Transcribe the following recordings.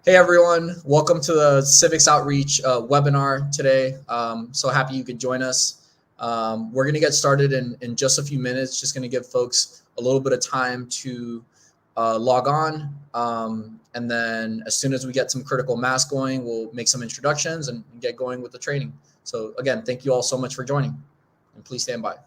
Hey everyone, welcome to the Civics Outreach webinar today. So happy you could join us. We're going to get started in just a few minutes, just going to give folks a little bit of time to log on. And then as soon as we get some critical mass going, we'll make some introductions and get going with the training. So again, thank you all so much for joining, and please stand by.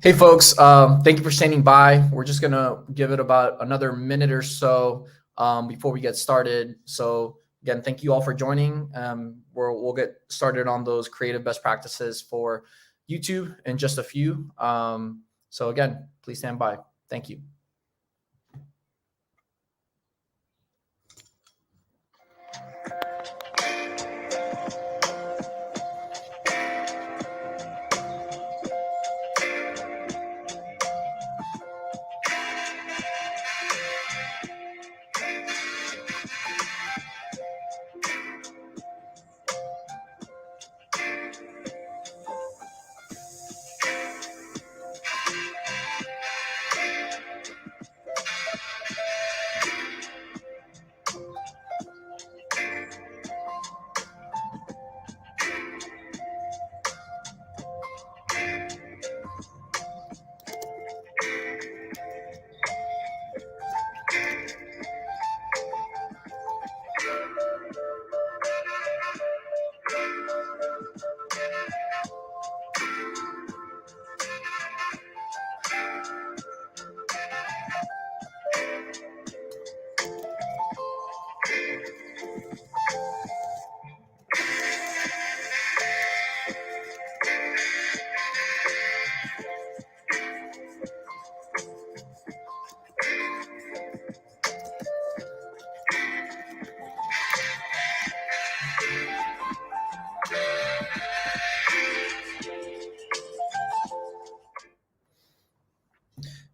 Hey folks, thank you for standing by. We're just gonna give it about another minute or so before we get started. So again, thank you all for joining. We'll get started on those creative best practices for YouTube in just a few. So again, please stand by. Thank you.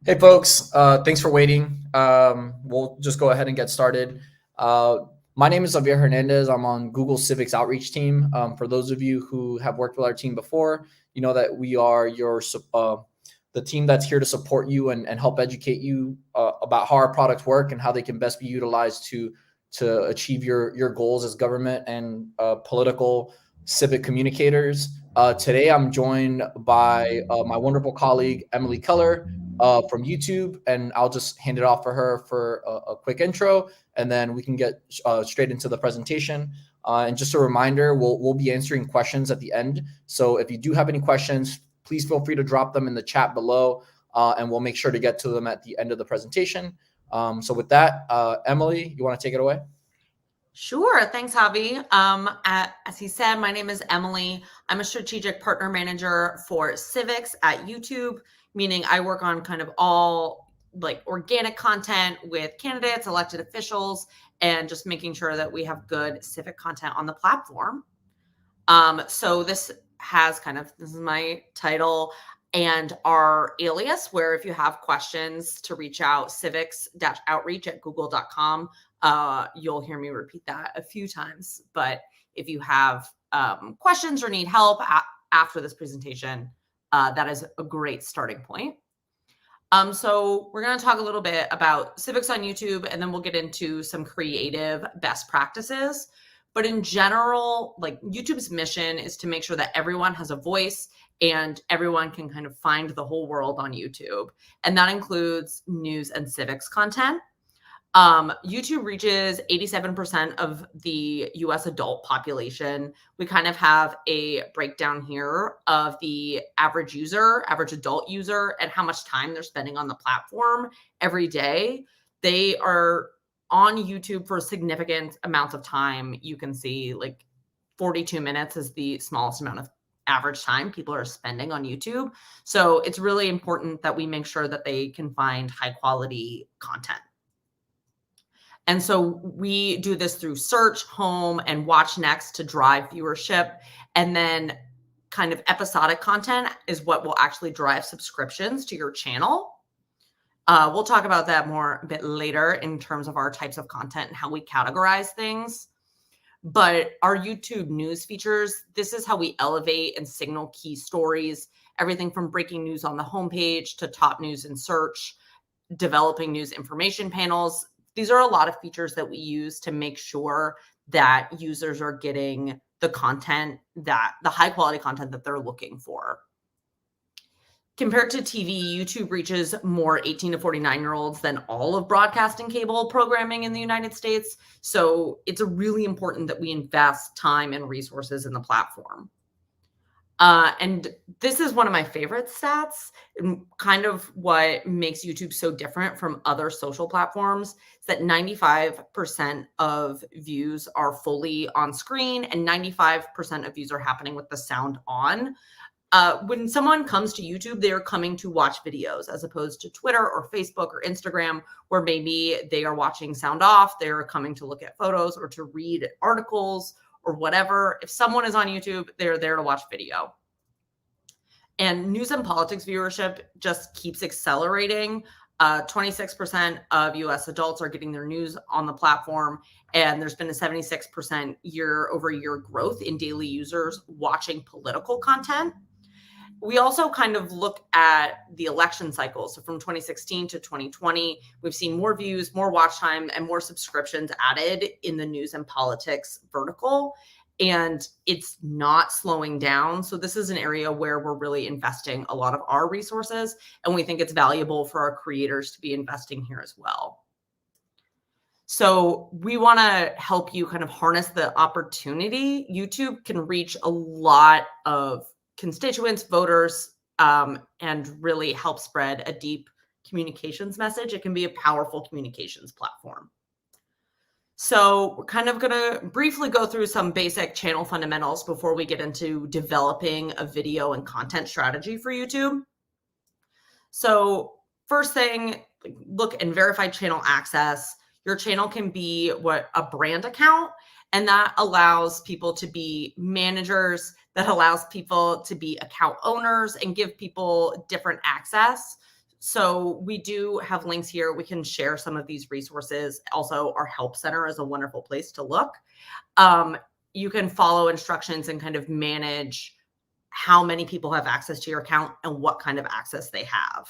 Hey folks, thanks for waiting. We'll just go ahead and get started. My name is Javier Hernandez. I'm on Google Civics Outreach team. For those of you who have worked with our team before, you know that we are the team that's here to support you and help educate you about how our products work and how they can best be utilized to achieve your goals as government and political civic communicators. Today, I'm joined by my wonderful colleague, Emily Keller, from YouTube, and I'll just hand it off for her for a quick intro, and then we can get straight into the presentation. And just a reminder, we'll be answering questions at the end. So if you do have any questions, please feel free to drop them in the chat below, and we'll make sure to get to them at the end of the presentation. So with that, Emily, you want to take it away? Sure. Thanks, Javi. As he said, my name is Emily. I'm a strategic partner manager for Civics at YouTube, meaning I work on kind of all like organic content with candidates, elected officials, and just making sure that we have good civic content on the platform. So this is my title and our alias, where if you have questions to reach out, civics-outreach@google.com. You'll hear me repeat that a few times. But if you have questions or need help after this presentation, that is a great starting point. So we're going to talk a little bit about civics on YouTube, and then we'll get into some creative best practices. But in general, like YouTube's mission is to make sure that everyone has a voice and everyone can kind of find the whole world on YouTube. And that includes news and civics content. YouTube reaches 87% of the US adult population. We kind of have a breakdown here of the average adult user, and how much time they're spending on the platform every day. They are on YouTube for significant amounts of time. You can see like 42 minutes is the smallest amount of average time people are spending on YouTube. So it's really important that we make sure that they can find high quality content. And so we do this through search, home, and watch next to drive viewership. And then kind of episodic content is what will actually drive subscriptions to your channel. We'll talk about that more a bit later in terms of our types of content and how we categorize things. But our YouTube news features, this is how we elevate and signal key stories, everything from breaking news on the homepage to top news in search, developing news information panels. These are a lot of features that we use to make sure that users are getting the high quality content that they're looking for. Compared to TV, YouTube reaches more 18 to 49-year-olds than all of broadcasting cable programming in the United States. So it's really important that we invest time and resources in the platform. And this is one of my favorite stats, and kind of what makes YouTube so different from other social platforms, is that 95% of views are fully on screen and 95% of views are happening with the sound on. When someone comes to YouTube, they're coming to watch videos, as opposed to Twitter or Facebook or Instagram, where maybe they are watching sound off, they're coming to look at photos or to read articles or whatever. If someone is on YouTube, they're there to watch video. And news and politics viewership just keeps accelerating. 26% of US adults are getting their news on the platform, and there's been a 76% year-over-year growth in daily users watching political content. We also kind of look at the election cycle. So from 2016 to 2020, we've seen more views, more watch time, and more subscriptions added in the news and politics vertical. And it's not slowing down. So this is an area where we're really investing a lot of our resources, and we think it's valuable for our creators to be investing here as well. So we want to help you kind of harness the opportunity. YouTube can reach a lot of constituents, voters, and really help spread a deep communications message. It can be a powerful communications platform. So we're kind of going to briefly go through some basic channel fundamentals before we get into developing a video and content strategy for YouTube. So first thing, look and verify channel access. Your channel can be a brand account, and that allows people to be managers, that allows people to be account owners and give people different access. So we do have links here. We can share some of these resources. Also, our help center is a wonderful place to look. You can follow instructions and kind of manage how many people have access to your account and what kind of access they have.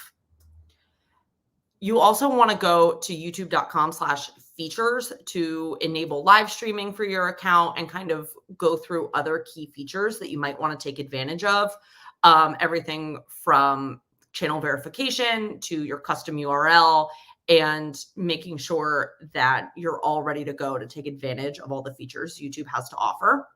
You also want to go to youtube.com/features to enable live streaming for your account and kind of go through other key features that you might want to take advantage of. Everything from channel verification to your custom URL, and making sure that you're all ready to go to take advantage of all the features YouTube has to offer.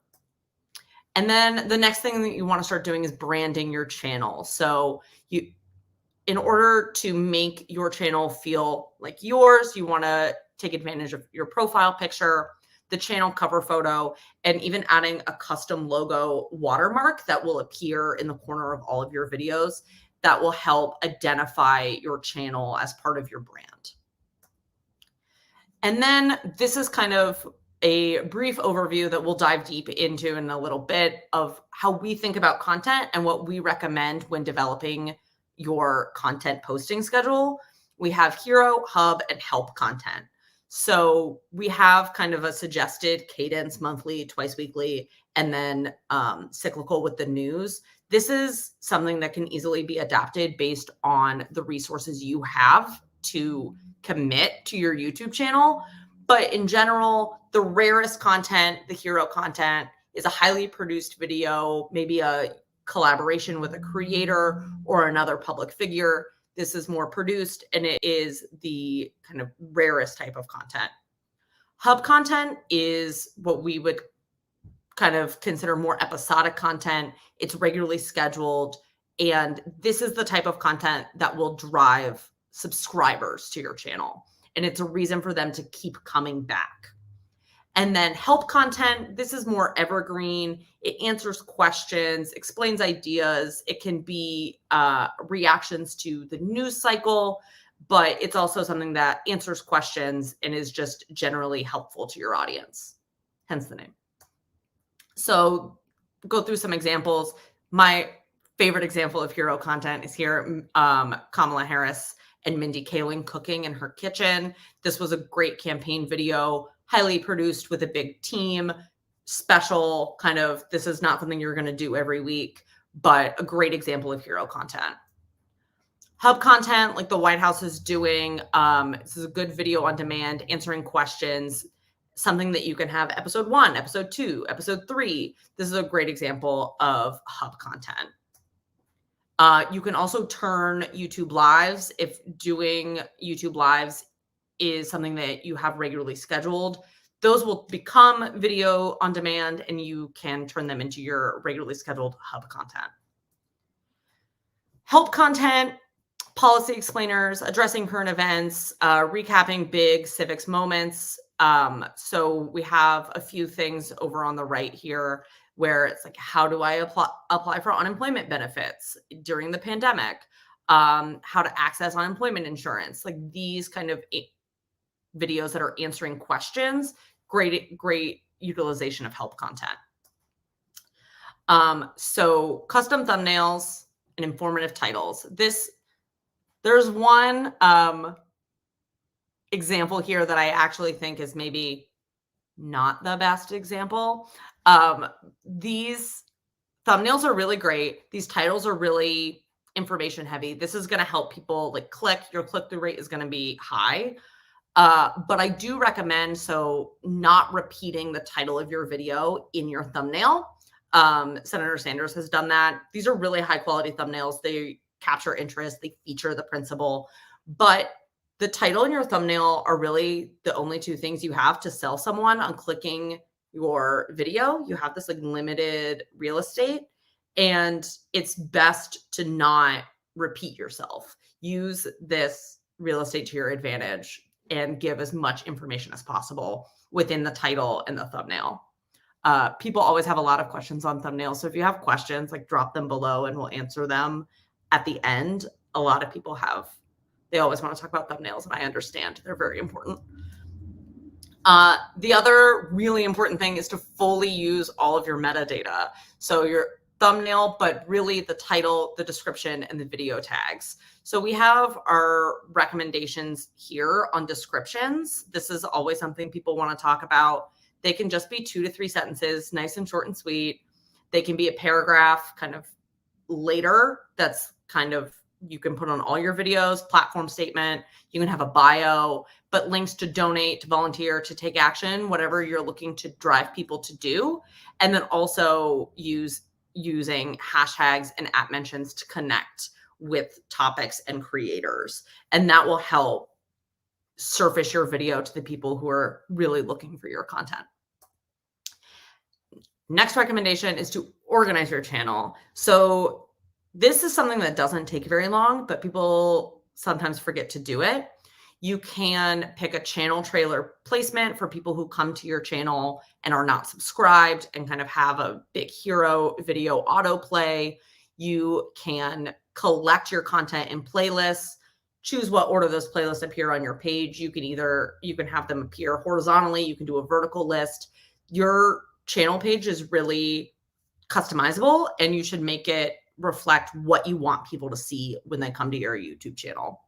And then the next thing that you want to start doing is branding your channel. So in order to make your channel feel like yours, you want to take advantage of your profile picture, the channel cover photo, and even adding a custom logo watermark that will appear in the corner of all of your videos. that will help identify your channel as part of your brand. And then this is kind of a brief overview that we'll dive deep into in a little bit of how we think about content and what we recommend when developing your content posting schedule. We have hero, hub, and help content. So we have kind of a suggested cadence, monthly, twice weekly, and then cyclical with the news. This is something that can easily be adapted based on the resources you have to commit to your YouTube channel. But in general, the rarest content, the hero content, is a highly produced video, maybe a collaboration with a creator or another public figure. This is more produced, and it is the kind of rarest type of content. Hub content is what we would kind of consider more episodic content. It's regularly scheduled, and this is the type of content that will drive subscribers to your channel. And it's a reason for them to keep coming back. And then help content, this is more evergreen. It answers questions, explains ideas. It can be reactions to the news cycle, but it's also something that answers questions and is just generally helpful to your audience, hence the name. So go through some examples. My favorite example of hero content is here, Kamala Harris and Mindy Kaling cooking in her kitchen. This was a great campaign video, highly produced with a big team, special kind of, this is not something you're going to do every week, but a great example of hero content. Hub content, like the White House is doing, this is a good video on demand, answering questions, something that you can have episode 1, episode 2, episode 3. This is a great example of hub content. You can also turn YouTube Lives if doing YouTube Lives is something that you have regularly scheduled. Those will become video on demand, and you can turn them into your regularly scheduled hub content. Help content, policy explainers, addressing current events, recapping big civics moments. So we have a few things over on the right here where it's like, how do I apply for unemployment benefits during the pandemic? How to access unemployment insurance, like these kind of videos that are answering questions. Great utilization of help content. So custom thumbnails and informative titles. There's one example here that I actually think is maybe not the best example. These thumbnails are really great. These titles are really information heavy. This is going to help people like click. Your click-through rate is going to be high. But I do recommend not repeating the title of your video in your thumbnail. Senator Sanders has done that. These are really high quality thumbnails. They capture interest. They feature the principle. But the title and your thumbnail are really the only two things you have to sell someone on clicking your video. You have this like limited real estate, and it's best to not repeat yourself. Use this real estate to your advantage and give as much information as possible within the title and the thumbnail. People always have a lot of questions on thumbnails. So if you have questions, like drop them below and we'll answer them at the end. A lot of people they always want to talk about thumbnails, and I understand they're very important. The other really important thing is to fully use all of your metadata. So your thumbnail, but really the title, the description, and the video tags. So we have our recommendations here on descriptions. This is always something people want to talk about. They can just be 2 to 3 sentences, nice and short and sweet. They can be a paragraph kind of later that's kind of, you can put on all your videos, platform statement. You can have a bio, but links to donate, to volunteer, to take action, whatever you're looking to drive people to do. And then also using hashtags and @ mentions to connect with topics and creators. And that will help surface your video to the people who are really looking for your content. Next recommendation is to organize your channel. So this is something that doesn't take very long, but people sometimes forget to do it. You can pick a channel trailer placement for people who come to your channel and are not subscribed and kind of have a big hero video autoplay. You can collect your content in playlists, choose what order those playlists appear on your page. You can have them appear horizontally, you can do a vertical list. Your channel page is really customizable, and you should make it reflect what you want people to see when they come to your YouTube channel.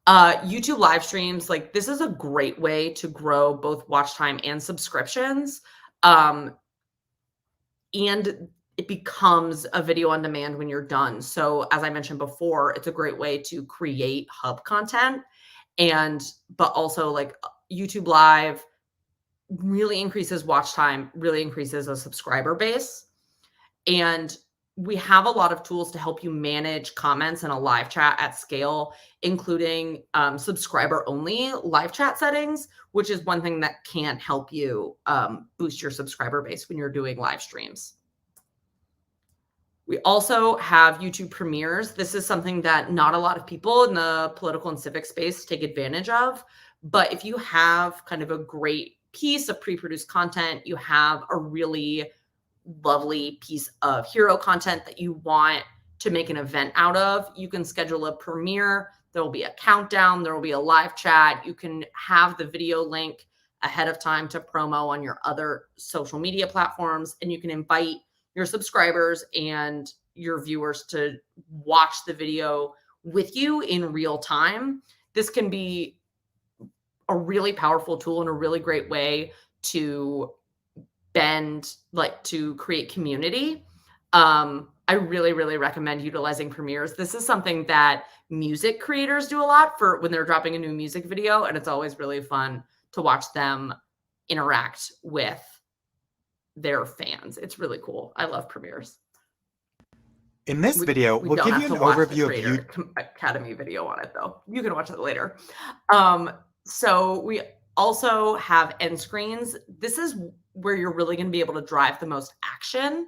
YouTube live streams, like this is a great way to grow both watch time and subscriptions. And it becomes a video on demand when you're done. So as I mentioned before, it's a great way to create hub content, but also like YouTube live really increases watch time, really increases a subscriber base. And we have a lot of tools to help you manage comments in a live chat at scale, including subscriber only live chat settings, which is one thing that can help you boost your subscriber base when you're doing live streams. We also have YouTube premieres. This is something that not a lot of people in the political and civic space take advantage of. But if you have kind of a great piece of pre-produced content, you have a really lovely piece of hero content that you want to make an event out of, you can schedule a premiere. There will be a countdown. There will be a live chat. You can have the video link ahead of time to promo on your other social media platforms, and you can invite your subscribers and your viewers to watch the video with you in real time. This can be a really powerful tool and a really great way to to create community. I really, really recommend utilizing premieres. This is something that music creators do a lot for when they're dropping a new music video, and it's always really fun to watch them interact with their fans. It's really cool. I love premieres. In this video, we'll give you an overview of YouTube Academy video on it, though. You can watch it later. So we also have end screens. This is where you're really going to be able to drive the most action.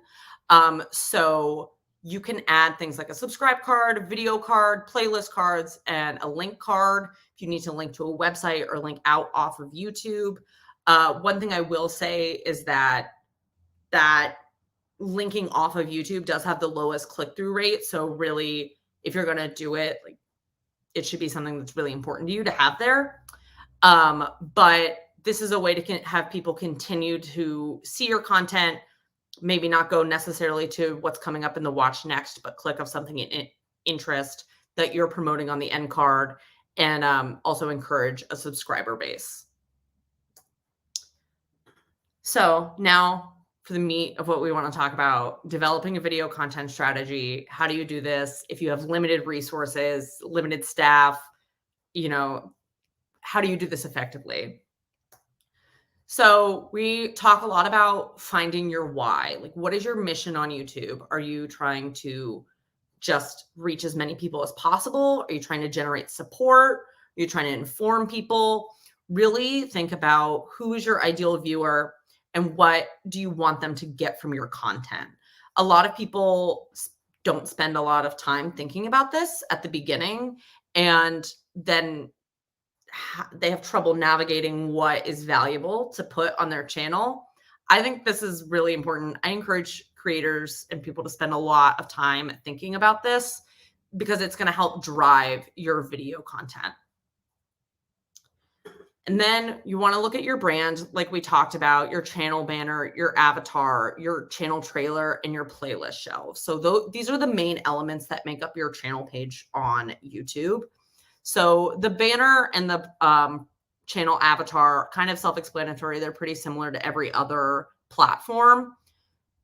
So you can add things like a subscribe card, a video card, playlist cards, and a link card if you need to link to a website or link out off of YouTube. One thing I will say is that linking off of YouTube does have the lowest click-through rate. So really, if you're going to do it, like it should be something that's really important to you to have there. But this is a way to have people continue to see your content, maybe not go necessarily to what's coming up in the watch next, but click of something in interest that you're promoting on the end card, and also encourage a subscriber base. So now for the meat of what we want to talk about, developing a video content strategy. How do you do this? If you have limited resources, limited staff, how do you do this effectively? So we talk a lot about finding your why. Like, what is your mission on YouTube? Are you trying to just reach as many people as possible? Are you trying to generate support? Are you trying to inform people? Really think about who is your ideal viewer and what do you want them to get from your content. A lot of people don't spend a lot of time thinking about this at the beginning, and then they have trouble navigating what is valuable to put on their channel. I think this is really important. I encourage creators and people to spend a lot of time thinking about this because it's going to help drive your video content. And then you want to look at your brand, like we talked about, your channel banner, your avatar, your channel trailer, and your playlist shelves. So these are the main elements that make up your channel page on YouTube. So the banner and the channel avatar, kind of self-explanatory. They're pretty similar to every other platform.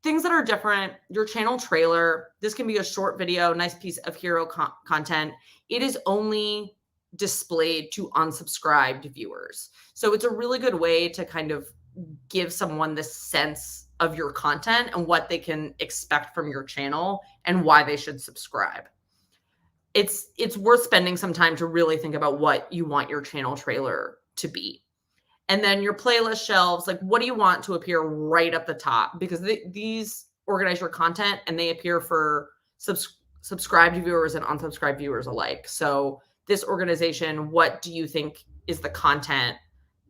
Things that are different, your channel trailer. This can be a short video, nice piece of hero content. It is only displayed to unsubscribed viewers. So it's a really good way to kind of give someone the sense of your content and what they can expect from your channel and why they should subscribe. It's worth spending some time to really think about what you want your channel trailer to be. And then your playlist shelves, like what do you want to appear right up the top? Because these organize your content and they appear for subscribed viewers and unsubscribed viewers alike. So this organization, what do you think is the content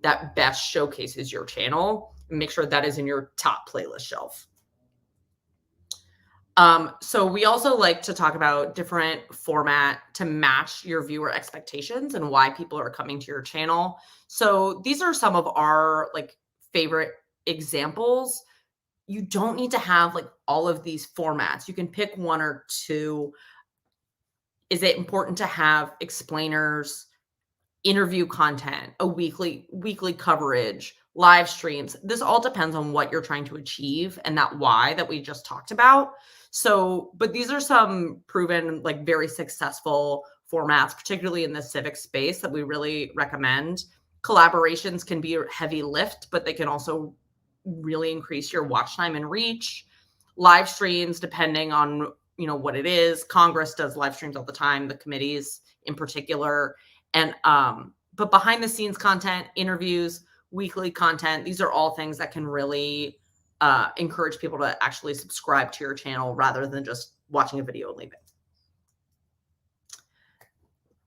that best showcases your channel? And make sure that is in your top playlist shelf. So we also like to talk about different format to match your viewer expectations and why people are coming to your channel. So these are some of our like favorite examples. You don't need to have like all of these formats. You can pick one or two. Is it important to have explainers, interview content, a weekly coverage, live streams? This all depends on what you're trying to achieve and that why that we just talked about. So, but these are some proven, like very successful formats, particularly in the civics space, that we really recommend. Collaborations can be a heavy lift, but they can also really increase your watch time and reach. Live streams, depending on what it is. Congress does live streams all the time, the committees in particular. And but behind the scenes content, interviews, weekly content, these are all things that can really encourage people to actually subscribe to your channel rather than just watching a video and leaving.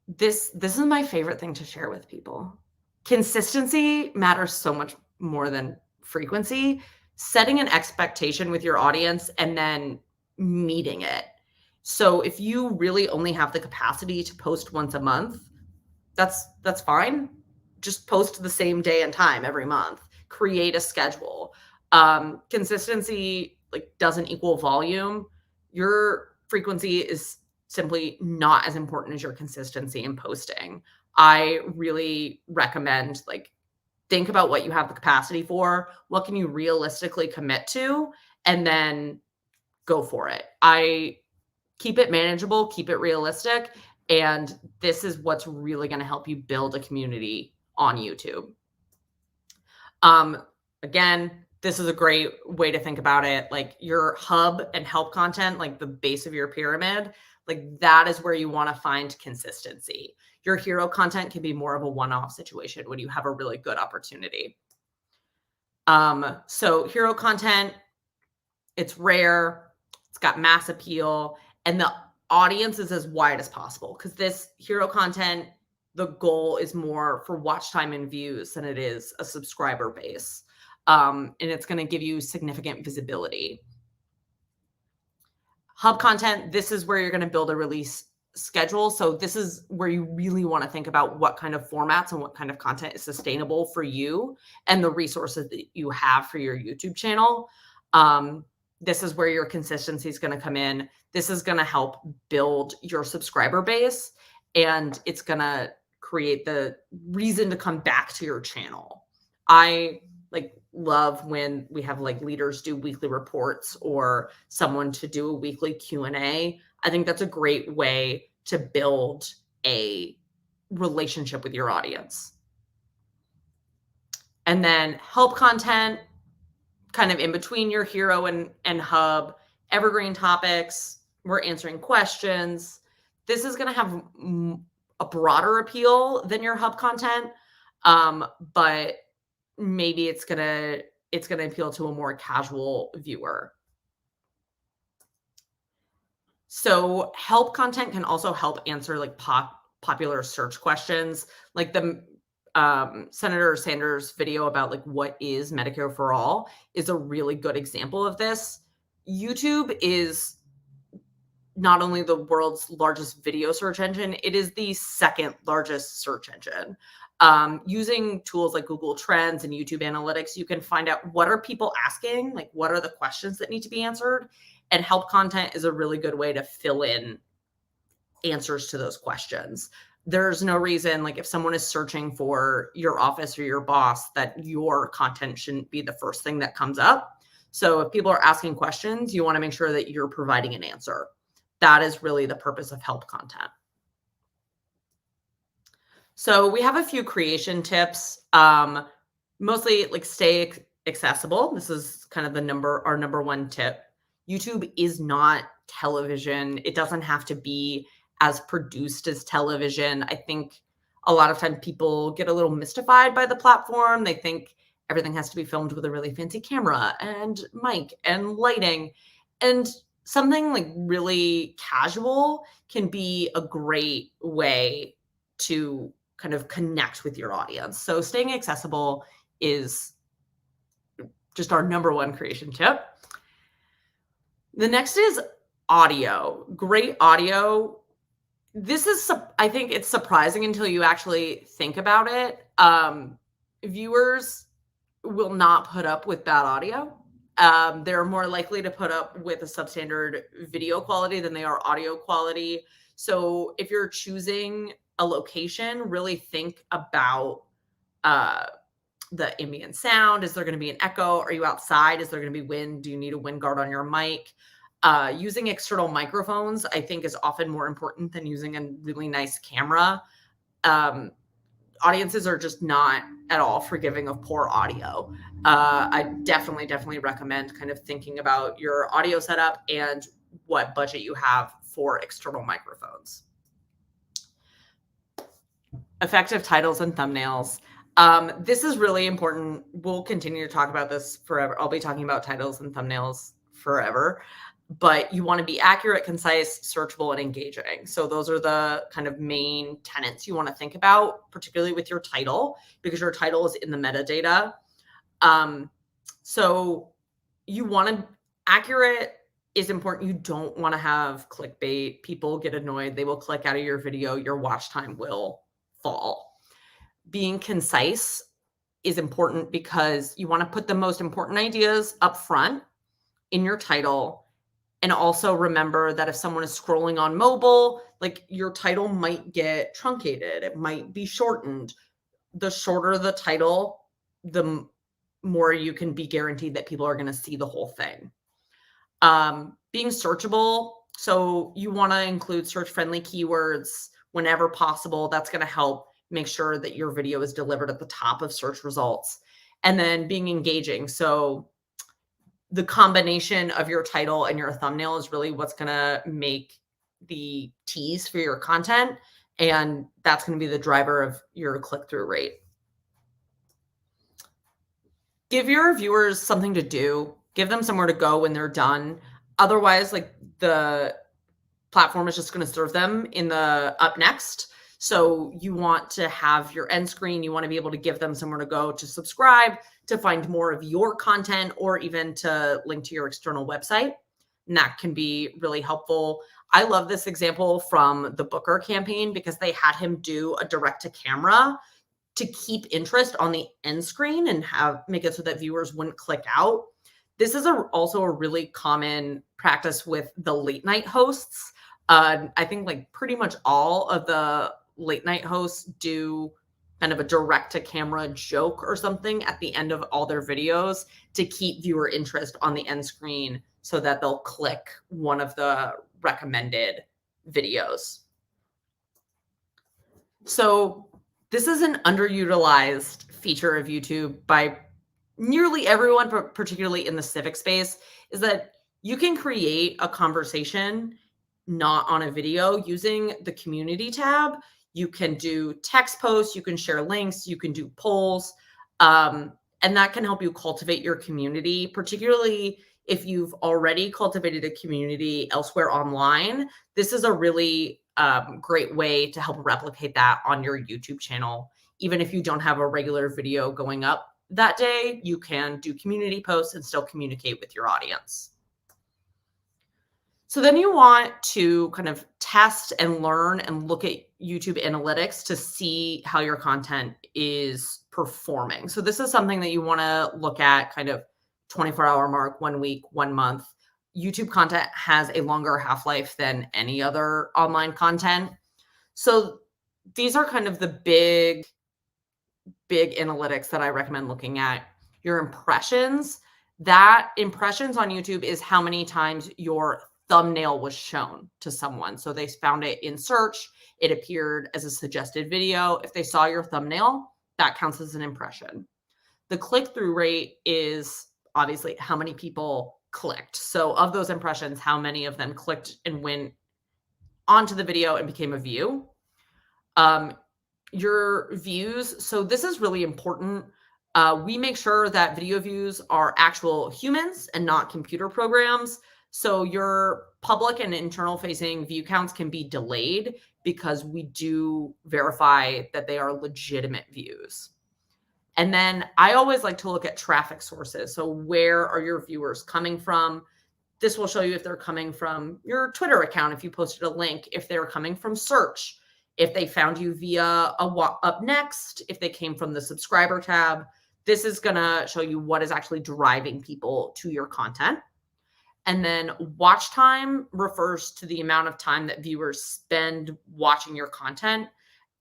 This is my favorite thing to share with people. Consistency matters so much more than frequency. Setting an expectation with your audience and then meeting it. So if you really only have the capacity to post once a month, that's fine. Just post the same day and time every month. Create a schedule. Consistency like doesn't equal volume. Your frequency is simply not as important as your consistency in posting. I really recommend like think about what you have the capacity for, what can you realistically commit to, and then go for it. I keep it manageable, keep it realistic, and this is what's really going to help you build a community on YouTube. Again, this is a great way to think about it. Like your hub and help content, like the base of your pyramid, like that is where you want to find consistency. Your hero content can be more of a one-off situation when you have a really good opportunity. So hero content, it's rare, it's got mass appeal, and the audience is as wide as possible because this hero content, the goal is more for watch time and views than it is a subscriber base. And it's going to give you significant visibility. Hub content, this is where you're going to build a release schedule. So this is where you really want to think about what kind of formats and what kind of content is sustainable for you and the resources that you have for your YouTube channel. This is where your consistency is going to come in. This is going to help build your subscriber base, and it's going to create the reason to come back to your channel. I love when we have leaders do weekly reports or someone to do a weekly Q&A. I think that's a great way to build a relationship with your audience. And then help content, kind of in between your hero and hub, evergreen topics, we're answering questions. This is going to have a broader appeal than your hub content, but maybe it's gonna appeal to a more casual viewer. So help content can also help answer popular search questions, like the Senator Sanders video about what is Medicare for All is a really good example of this. YouTube is not only the world's largest video search engine, it is the second largest search engine. Using tools like Google Trends and YouTube Analytics, you can find out what are people asking, what are the questions that need to be answered, and help content is a really good way to fill in answers to those questions. There's no reason, if someone is searching for your office or your boss, that your content shouldn't be the first thing that comes up. So if people are asking questions, you want to make sure that you're providing an answer. That is really the purpose of help content. So we have a few creation tips, mostly stay accessible. This is kind of our number one tip. YouTube is not television. It doesn't have to be as produced as television. I think a lot of times people get a little mystified by the platform. They think everything has to be filmed with a really fancy camera and mic and lighting, and something really casual can be a great way to kind of connect with your audience. So staying accessible is just our number one creation tip. The next is audio. Great audio. This is, I think it's surprising until you actually think about it. Viewers will not put up with bad audio. They're more likely to put up with a substandard video quality than they are audio quality. So if you're choosing a location, really think about the ambient sound. Is there going to be an echo? Are you outside? Is there going to be wind? Do you need a wind guard on your mic? Using external microphones, I think, is often more important than using a really nice camera. Audiences are just not at all forgiving of poor audio. I definitely recommend kind of thinking about your audio setup and what budget you have for external microphones. Effective titles and thumbnails. This is really important. We'll continue to talk about this forever. I'll be talking about titles and thumbnails forever, but you want to be accurate, concise, searchable, and engaging. So those are the kind of main tenets you want to think about, particularly with your title, because your title is in the metadata. So you want to, accurate is important. You don't want to have clickbait. People get annoyed. They will click out of your video. Your watch time will fall. Being concise is important because you want to put the most important ideas up front in your title. And also remember that if someone is scrolling on mobile, like your title might get truncated. It might be shortened. The shorter the title, the more you can be guaranteed that people are going to see the whole thing. Being searchable. So you want to include search-friendly keywords whenever possible. That's going to help make sure that your video is delivered at the top of search results. And then being engaging. So the combination of your title and your thumbnail is really what's going to make the tease for your content. And that's going to be the driver of your click-through rate. Give your viewers something to do. Give them somewhere to go when they're done. Otherwise, like, the platform is just going to serve them in the up next. So you want to have your end screen. You want to be able to give them somewhere to go to subscribe, to find more of your content, or even to link to your external website. And that can be really helpful. I love this example from the Booker campaign because they had him do a direct to camera to keep interest on the end screen and make it so that viewers wouldn't click out. This is also a really common practice with the late night hosts. I think like pretty much all of the late night hosts do kind of a direct to camera joke or something at the end of all their videos to keep viewer interest on the end screen so that they'll click one of the recommended videos. So this is an underutilized feature of YouTube by nearly everyone, but particularly in the civic space, is that you can create a conversation not on a video using the community tab. You can do text posts, you can share links, you can do polls, and that can help you cultivate your community, particularly if you've already cultivated a community elsewhere online. This is a really great way to help replicate that on your YouTube channel. Even if you don't have a regular video going up that day, you can do community posts and still communicate with your audience. So then you want to kind of test and learn and look at YouTube analytics to see how your content is performing. So this is something that you want to look at kind of 24-hour mark, 1 week, 1 month. YouTube content has a longer half-life than any other online content. So these are kind of the big analytics that I recommend looking at. Your impressions. That impressions on YouTube is how many times your thumbnail was shown to someone. So they found it in search. It appeared as a suggested video. If they saw your thumbnail, that counts as an impression. The click-through rate is obviously how many people clicked. So of those impressions, how many of them clicked and went onto the video and became a view. Your views. So this is really important. We make sure that video views are actual humans and not computer programs. So your public and internal facing view counts can be delayed because we do verify that they are legitimate views. And then I always like to look at traffic sources. So where are your viewers coming from? This will show you if they're coming from your Twitter account, if you posted a link, if they're coming from search, if they found you via up next, if they came from the subscriber tab. This is going to show you what is actually driving people to your content. And then watch time refers to the amount of time that viewers spend watching your content.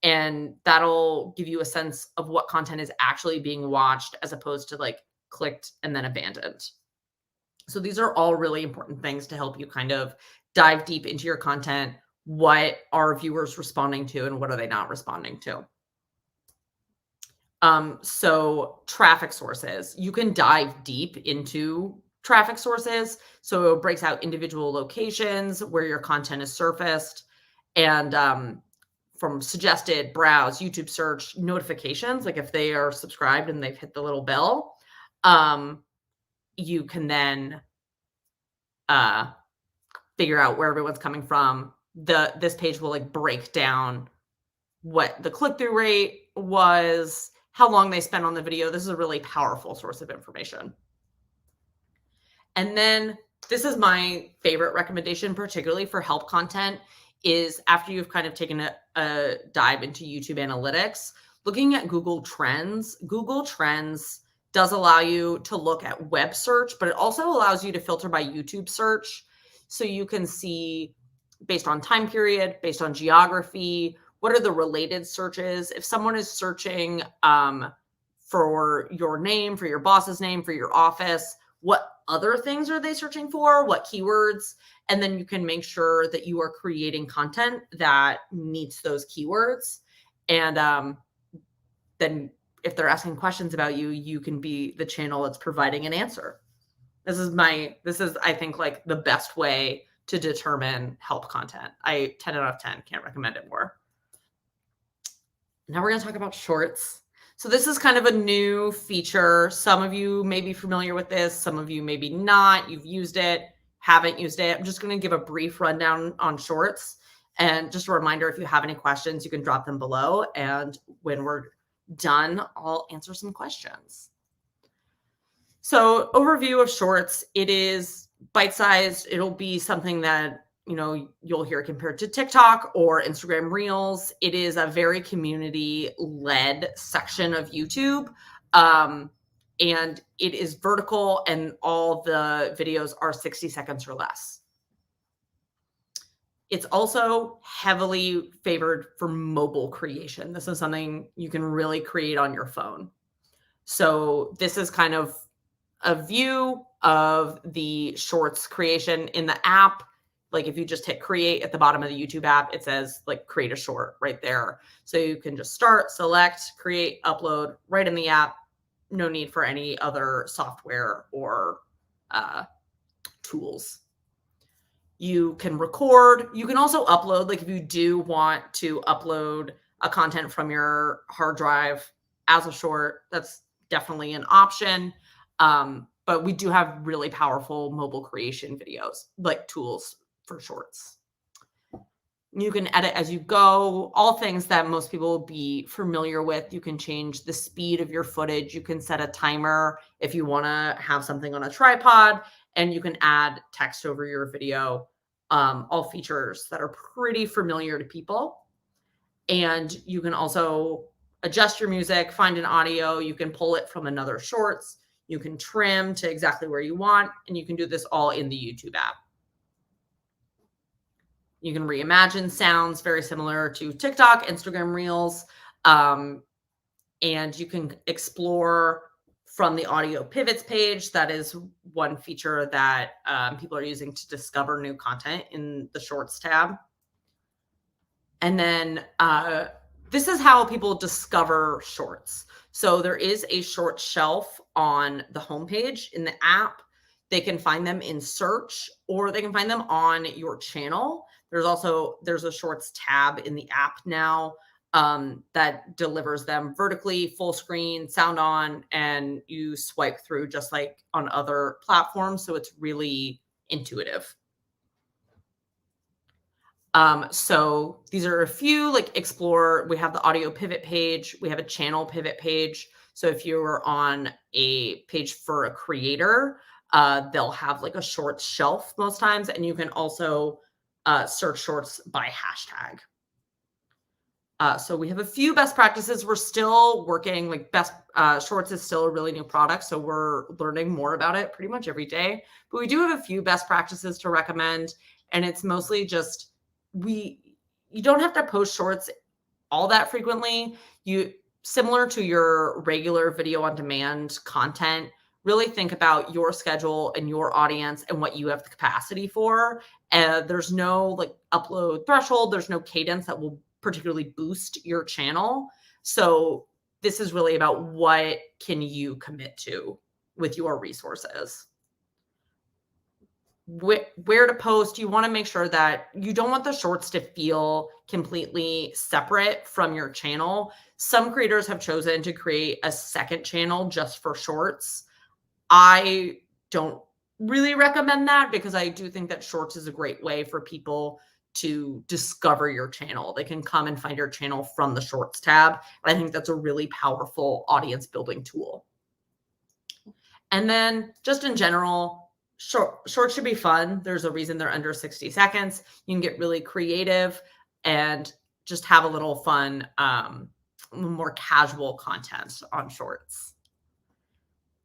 And that'll give you a sense of what content is actually being watched as opposed to like clicked and then abandoned. So these are all really important things to help you kind of dive deep into your content. What are viewers responding to and what are they not responding to? So traffic sources, you can dive deep into traffic sources. So it breaks out individual locations where your content is surfaced, and from suggested, browse, YouTube search, notifications, like if they are subscribed and they've hit the little bell, you can then figure out where everyone's coming from. This page will like break down what the click-through rate was, how long they spent on the video. This is a really powerful source of information. And then this is my favorite recommendation, particularly for help content, is after you've kind of taken a dive into YouTube analytics, looking at Google Trends. Google Trends does allow you to look at web search, but it also allows you to filter by YouTube search. So you can see based on time period, based on geography, what are the related searches? If someone is searching for your name, for your boss's name, for your office, what other things are they searching for? What keywords? And then you can make sure that you are creating content that meets those keywords. And then if they're asking questions about you, you can be the channel that's providing an answer. This is, I think, like the best way to determine help content. 10 out of 10, can't recommend it more. Now we're going to talk about shorts. So this is kind of a new feature. Some of you may be familiar with this. Some of you maybe not. You've used it, haven't used it. I'm just going to give a brief rundown on shorts. And just a reminder, if you have any questions, you can drop them below. And when we're done, I'll answer some questions. So overview of shorts, it is bite-sized. It'll be something that, you know, you'll hear compared to TikTok or Instagram Reels. It is a very community-led section of YouTube. And it is vertical, and all the videos are 60 seconds or less. It's also heavily favored for mobile creation. This is something you can really create on your phone. So this is kind of a view of the shorts creation in the app. Like if you just hit create at the bottom of the YouTube app, it says like create a short right there. So you can just start, select, create, upload right in the app. No need for any other software or tools. You can record. You can also upload. Like if you do want to upload a content from your hard drive as a short, that's definitely an option. But we do have really powerful mobile creation videos, like tools for shorts. You can edit as you go, all things that most people will be familiar with. You can change the speed of your footage. You can set a timer if you want to have something on a tripod, and you can add text over your video. All features that are pretty familiar to people. And you can also adjust your music, find an audio. You can pull it from another shorts. You can trim to exactly where you want, and you can do this all in the YouTube app. You can reimagine sounds very similar to TikTok, Instagram Reels, and you can explore from the audio pivots page. That is one feature that people are using to discover new content in the shorts tab. And then this is how people discover shorts. So there is a short shelf on the homepage in the app. They can find them in search, or they can find them on your channel. There's a shorts tab in the app now that delivers them vertically, full screen, sound on, and you swipe through just like on other platforms. So it's really intuitive. So these are a few, like explore. We have the audio pivot page. We have a channel pivot page. So if you're on a page for a creator, they'll have like a shorts shelf most times, and you can also search shorts by hashtag. So we have a few best practices. We're still working, like shorts is still a really new product, so we're learning more about it pretty much every day. But we do have a few best practices to recommend, and it's mostly just you don't have to post shorts all that frequently. Similar to your regular video on demand content, really think about your schedule and your audience and what you have the capacity for. There's no like upload threshold. There's no cadence that will particularly boost your channel. So this is really about what can you commit to with your resources. Where to post, you want to make sure that you don't want the shorts to feel completely separate from your channel. Some creators have chosen to create a second channel just for shorts. I don't really recommend that, because I do think that shorts is a great way for people to discover your channel. They can come and find your channel from the shorts tab. And I think that's a really powerful audience building tool. And then just in general, shorts should be fun. There's a reason they're under 60 seconds. You can get really creative and just have a little fun, more casual content on shorts.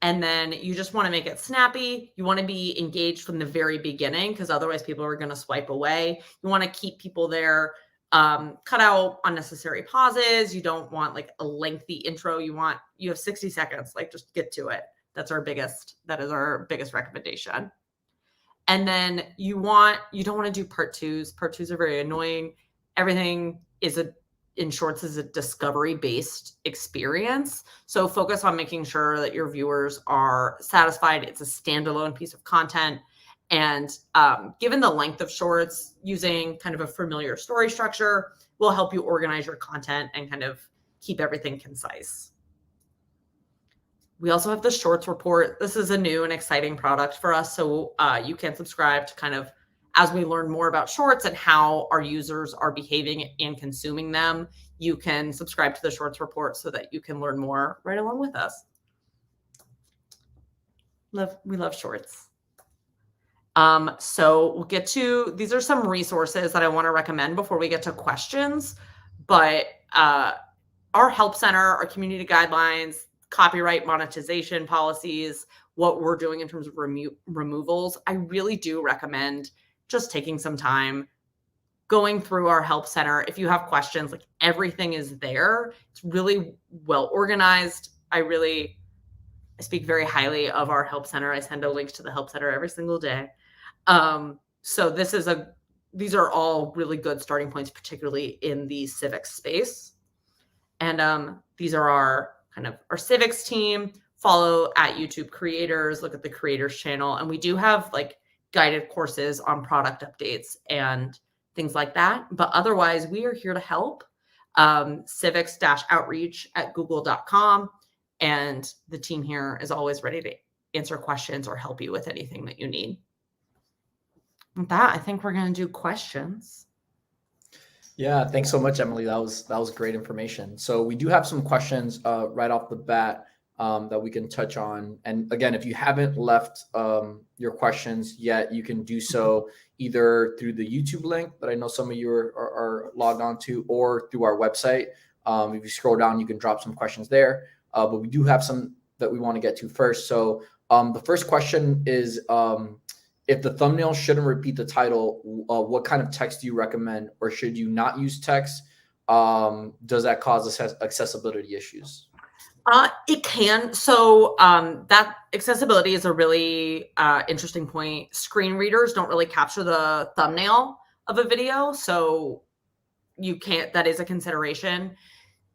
And then you just want to make it snappy. You want to be engaged from the very beginning, because otherwise people are going to swipe away. You want to keep people there. Cut out unnecessary pauses. You don't want like a lengthy intro. You have 60 seconds, like just get to it. That is our biggest recommendation. And then you don't want to do part twos. Part twos are very annoying. Everything in shorts is a discovery-based experience. So focus on making sure that your viewers are satisfied. It's a standalone piece of content. And given the length of shorts, using kind of a familiar story structure will help you organize your content and kind of keep everything concise. We also have the Shorts Report. This is a new and exciting product for us. So you can subscribe to kind of, as we learn more about shorts and how our users are behaving and consuming them, you can subscribe to the Shorts Report so that you can learn more right along with us. We love shorts. So we'll get to, these are some resources that I want to recommend before we get to questions. But our help center, our community guidelines, copyright monetization policies, what we're doing in terms of removals, I really do recommend just taking some time going through our help center. If you have questions, like everything is there. It's really well organized. I speak very highly of our help center. I send a link to the help center every single day. So these are all really good starting points, particularly in the civics space. And these are our civics team. Follow at YouTube Creators, look at the Creators channel. And we do have like guided courses on product updates and things like that. But otherwise, we are here to help. Civics-outreach@google.com. And the team here is always ready to answer questions or help you with anything that you need. With that, I think we're going to do questions. Yeah, thanks so much, Emily. That was great information. So we do have some questions right off the bat that we can touch on. And again, if you haven't left your questions yet, you can do so either through the YouTube link that I know some of you are logged on to, or through our website. If you scroll down, you can drop some questions there. But we do have some that we want to get to first. So the first question is, if the thumbnail shouldn't repeat the title, what kind of text do you recommend, or should you not use text? Does that cause accessibility issues? It can. So that accessibility is a really interesting point. Screen readers don't really capture the thumbnail of a video, so you can't. That is a consideration.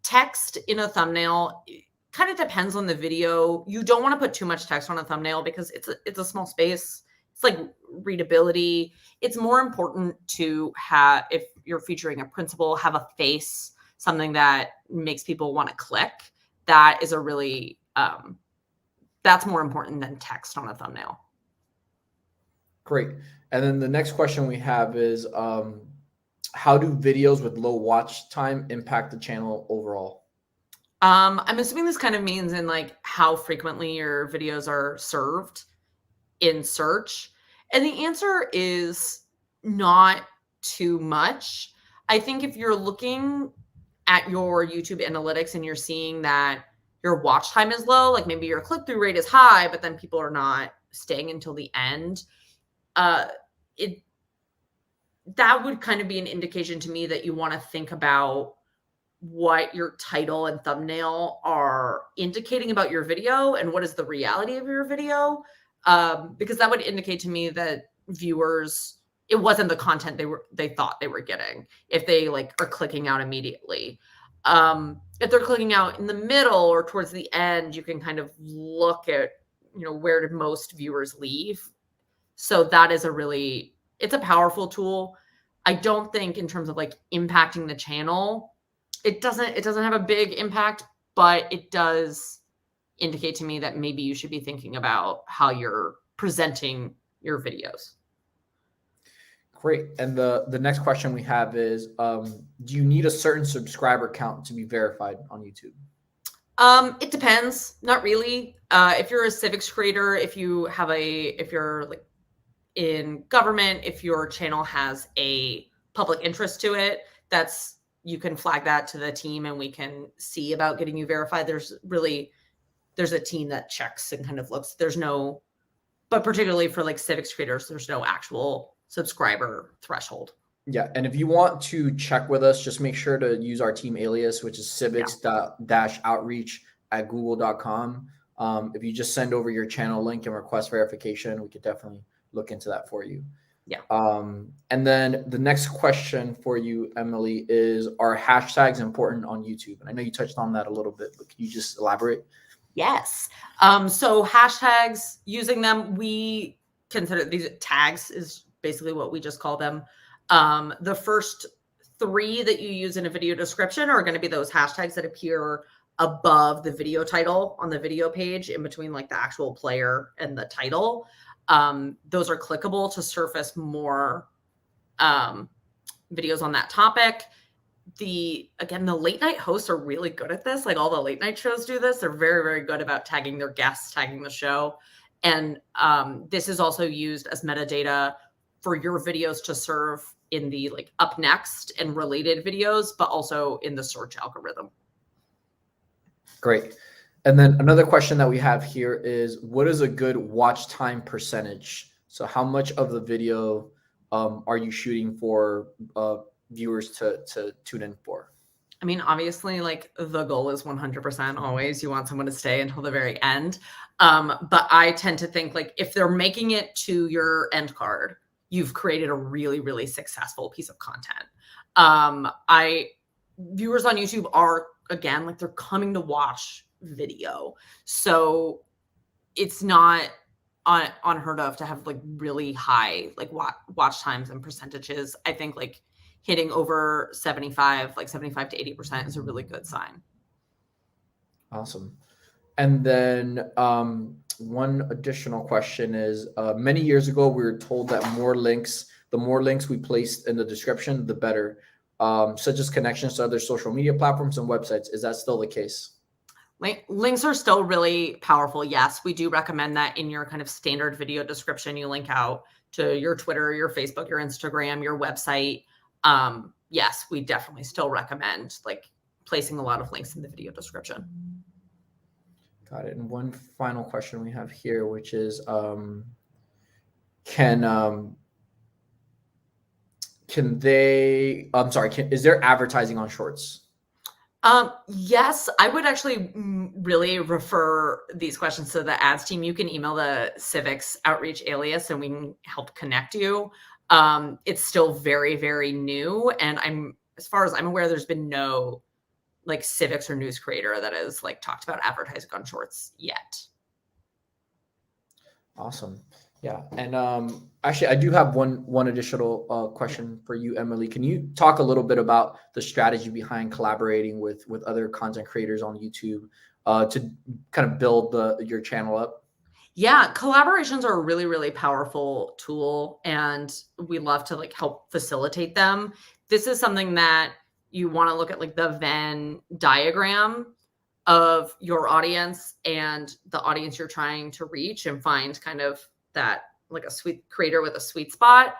Text in a thumbnail kind of depends on the video. You don't want to put too much text on a thumbnail because it's a small space. It's like readability. It's more important to have, if you're featuring a principal, have a face, something that makes people want to click. That is a really, that's more important than text on a thumbnail. Great. And then the next question we have is, how do videos with low watch time impact the channel overall? I'm assuming this kind of means in like how frequently your videos are served. in search? And the answer is not too much. I think if you're looking at your YouTube analytics and you're seeing that your watch time is low, like maybe your click-through rate is high, but then people are not staying until the end, that would kind of be an indication to me that you want to think about what your title and thumbnail are indicating about your video and what is the reality of your video. Because that would indicate to me that viewers, it wasn't the content they thought they were getting if they like are clicking out immediately. If they're clicking out in the middle or towards the end, you can kind of look at, where did most viewers leave? So that is it's a powerful tool. I don't think in terms of like impacting the channel, it doesn't have a big impact, but it does indicate to me that maybe you should be thinking about how you're presenting your videos. Great. And the next question we have is, do you need a certain subscriber count to be verified on YouTube? It depends. Not really. If you're a civics creator, if you're like in government, if your channel has a public interest to it, you can flag that to the team and we can see about getting you verified. There's a team that checks and kind of looks. But particularly for like civics creators, there's no actual subscriber threshold. Yeah. And if you want to check with us, just make sure to use our team alias, which is civics-outreach@google.com. If you just send over your channel link and request verification, we could definitely look into that for you. Yeah. And then the next question for you, Emily, is, are hashtags important on YouTube? And I know you touched on that a little bit, but can you just elaborate? Yes. So hashtags, using them, we consider these tags is basically what we just call them. The first 3 that you use in a video description are going to be those hashtags that appear above the video title on the video page, in between like the actual player and the title. Those are clickable to surface more videos on that topic. The late night hosts are really good at this. Like all the late night shows do this. They're very, very good about tagging their guests, tagging the show. And this is also used as metadata for your videos to serve in the like up next and related videos, but also in the search algorithm. Great. And then another question that we have here is, what is a good watch time percentage? So how much of the video are you shooting for viewers to tune in for? I mean, obviously, like the goal is 100% always. You want someone to stay until the very end. But I tend to think like if they're making it to your end card, you've created a really, really successful piece of content. Viewers on YouTube are, again, like they're coming to watch video. So it's not unheard of to have like really high like watch times and percentages. I think like hitting over 75 to 80% is a really good sign. Awesome. And then one additional question is, many years ago, we were told that the more links we placed in the description, the better, such as connections to other social media platforms and websites. Is that still the case? Links are still really powerful. Yes, we do recommend that in your kind of standard video description, you link out to your Twitter, your Facebook, your Instagram, your website. Yes, we definitely still recommend like placing a lot of links in the video description. Got it. And one final question we have here, which is, is there advertising on shorts? Yes, I would actually really refer these questions to the ads team. You can email the Civics Outreach alias and we can help connect you. It's still very, very new. And as far as I'm aware, there's been no like civics or news creator that has like talked about advertising on shorts yet. Awesome. Yeah. And actually, I do have one additional question for you, Emily. Can you talk a little bit about the strategy behind collaborating with other content creators on YouTube to kind of build your channel up? Yeah, collaborations are a really, really powerful tool, and we love to like help facilitate them. This is something that you want to look at like the Venn diagram of your audience and the audience you're trying to reach and find kind of like a sweet creator with a sweet spot.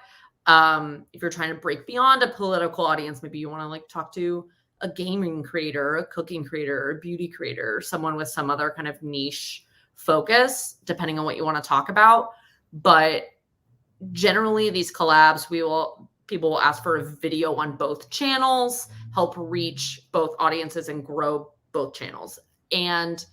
If you're trying to break beyond a political audience, maybe you want to like talk to a gaming creator, a cooking creator, or a beauty creator, or someone with some other kind of niche focus, depending on what you want to talk about. But generally these collabs, people will ask for a video on both channels, help reach both audiences and grow both channels. And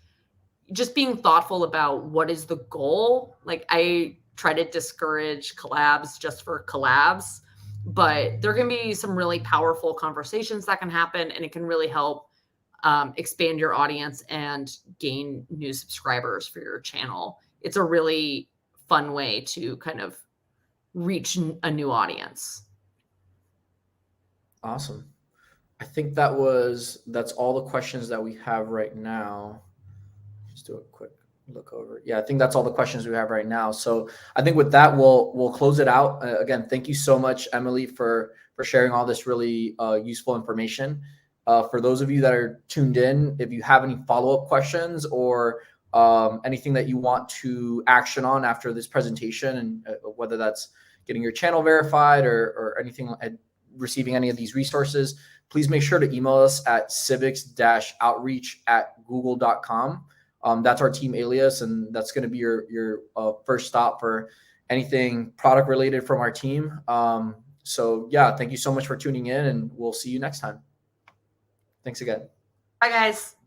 just being thoughtful about what is the goal. Like, I try to discourage collabs just for collabs, but there can be some really powerful conversations that can happen, and it can really help expand your audience and gain new subscribers for your channel. It's a really fun way to kind of reach a new audience. Awesome. I think that's all the questions that we have right now. Just do a quick look over. Yeah, I think that's all the questions we have right now. So I think with that, we'll close it out. Again, thank you so much, Emily, for sharing all this really useful information. For those of you that are tuned in, if you have any follow-up questions or anything that you want to action on after this presentation, and whether that's getting your channel verified or anything, receiving any of these resources, please make sure to email us at civics-outreach@google.com. That's our team alias, and that's going to be your first stop for anything product related from our team. So yeah, thank you so much for tuning in, and we'll see you next time. Thanks again. Bye, guys.